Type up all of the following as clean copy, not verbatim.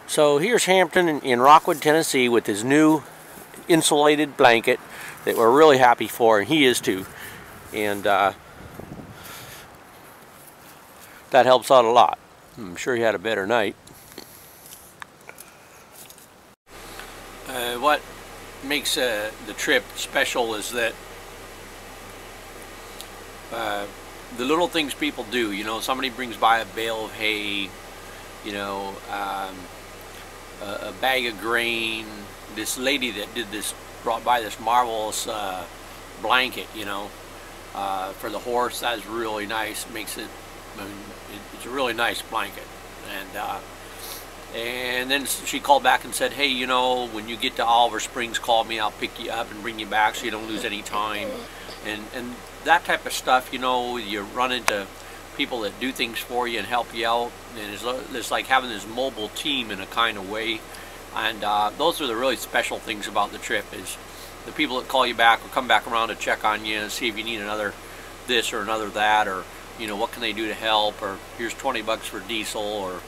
So here's Hampton in Rockwood, Tennessee with his new insulated blanket that we're really happy for, and he is too. And that helps out a lot. I'm sure he had a better night. What makes the trip special is that the little things people do. You know, somebody brings by a bale of hay, you know, a bag of grain. This lady that did this brought by this marvelous blanket, you know, for the horse. That's really nice. It makes it, I mean, it's a really nice blanket. And then she called back and said, hey, you know, when you get to Oliver Springs, call me. I'll pick you up and bring you back so you don't lose any time. And that type of stuff, you know, you run into people that do things for you and help you out. And it's like having this mobile team in a kind of way. And those are the really special things about the trip, is the people that call you back will come back around to check on you and see if you need another this or another that, or, you know, what can they do to help, or here's 20 bucks for diesel,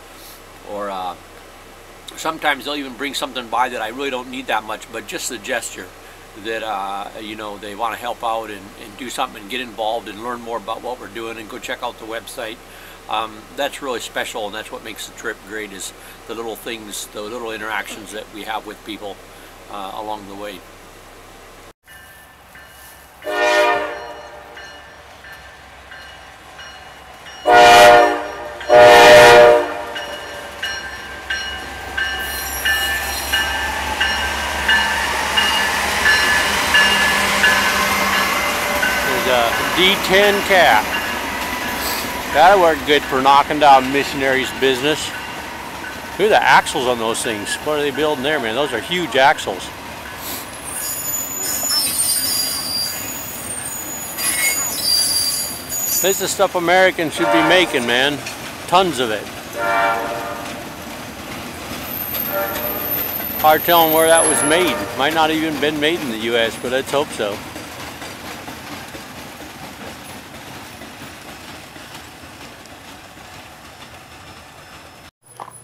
or sometimes they'll even bring something by that I really don't need that much, but just the gesture that, you know, they want to help out and do something and get involved and learn more about what we're doing and go check out the website. That's really special, and that's what makes the trip great, is the little things, the little interactions that we have with people along the way. D10 cap. That'll work good for knocking down missionaries' business. Look at the axles on those things. What are they building there, man? Those are huge axles. This is the stuff Americans should be making, man. Tons of it. Hard telling where that was made. Might not have even been made in the U.S., but let's hope so.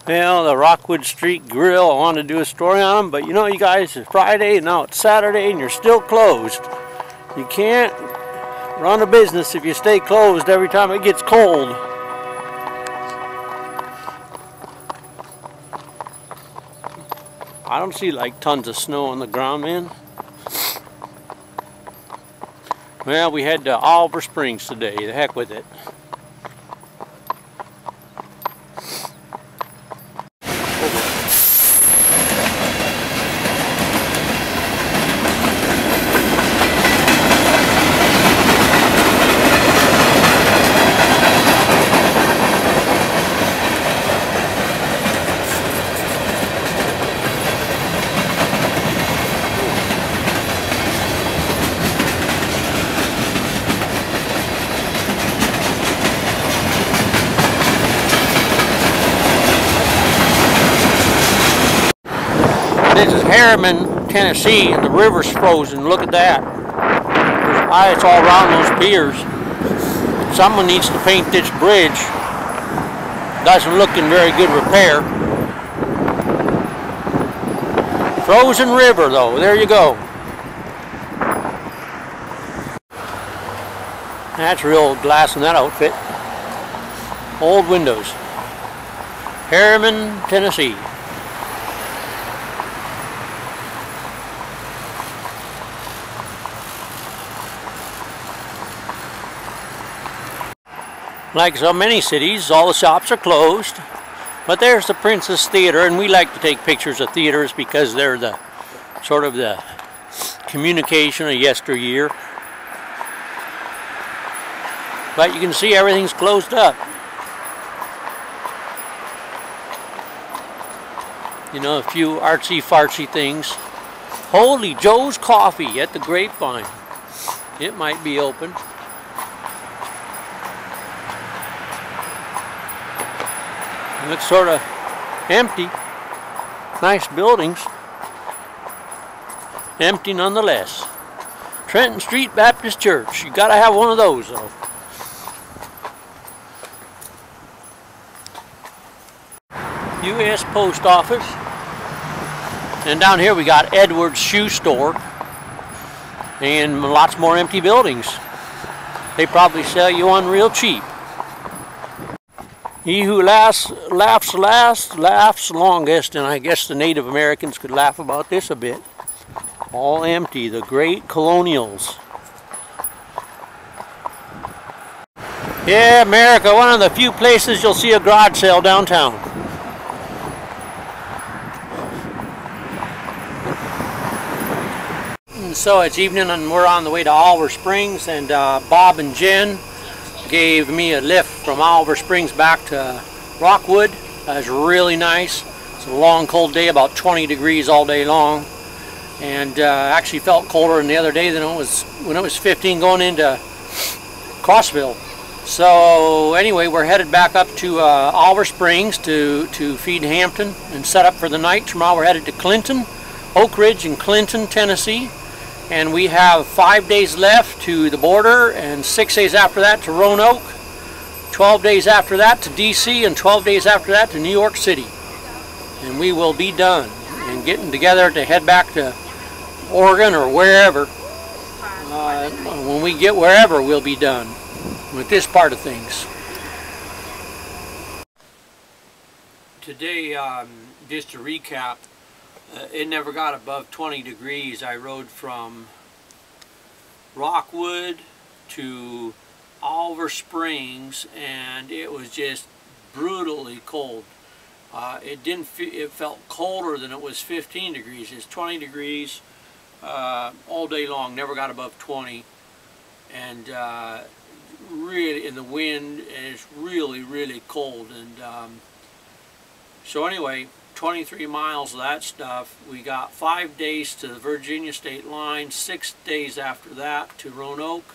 Well, the Rockwood Street Grill, I wanted to do a story on them, but you know, you guys, it's Friday and now it's Saturday and you're still closed. You can't run a business if you stay closed every time it gets cold. I don't see like tons of snow on the ground, man. Well, we head to Oliver Springs today. The heck with it. This is Harriman, Tennessee, and the river's frozen. Look at that. There's ice all around those piers. Someone needs to paint this bridge. Doesn't look in very good repair. Frozen river, though. There you go. That's real glass in that outfit. Old windows. Harriman, Tennessee. Like so many cities, all the shops are closed, but there's the Princess Theater, and we like to take pictures of theaters because they're the sort of the communication of yesteryear. But you can see everything's closed up. You know, a few artsy-fartsy things. Holy Joe's Coffee at the Grapevine. It might be open. It looks sort of empty. Nice buildings. Empty nonetheless. Trenton Street Baptist Church. You gotta have one of those though. U.S. Post Office. And down here we got Edwards Shoe Store. And lots more empty buildings. They probably sell you one real cheap. He who laughs last, laughs longest, and I guess the Native Americans could laugh about this a bit. All empty, the great colonials. Yeah, America, one of the few places you'll see a garage sale downtown. And so it's evening and we're on the way to Oliver Springs, and Bob and Jen gave me a lift from Oliver Springs back to Rockwood. That was really nice. It's a long cold day, about 20 degrees all day long, and actually felt colder than the other day than it was when it was 15 going into Crossville. So anyway, we're headed back up to Oliver Springs to feed Hampton and set up for the night. Tomorrow we're headed to Clinton, Oak Ridge and Clinton, Tennessee. And we have 5 days left to the border, and 6 days after that to Roanoke, 12 days after that to D.C., and 12 days after that to New York City. And we will be done and getting together to head back to Oregon or wherever. When we get wherever, we'll be done with this part of things. Today, just to recap, it never got above 20 degrees. I rode from Rockwood to Oliver Springs, and it was just brutally cold. It felt colder than it was 15 degrees. It's 20 degrees all day long. Never got above 20, and really in the wind, and it's really cold. And so anyway, 23 miles of that stuff. We got 5 days to the Virginia state line, 6 days after that to Roanoke,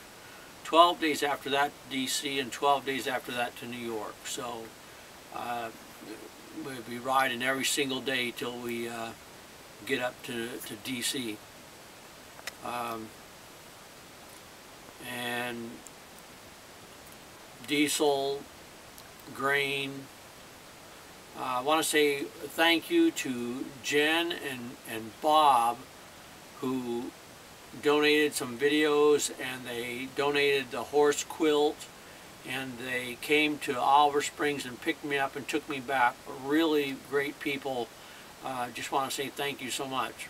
12 days after that to D.C., and 12 days after that to New York. So we'll be riding every single day till we get up to D.C. And diesel, grain. I want to say thank you to Jen and Bob, who donated some videos, and they donated the horse quilt, and they came to Oliver Springs and picked me up and took me back. Really great people. Just want to say thank you so much.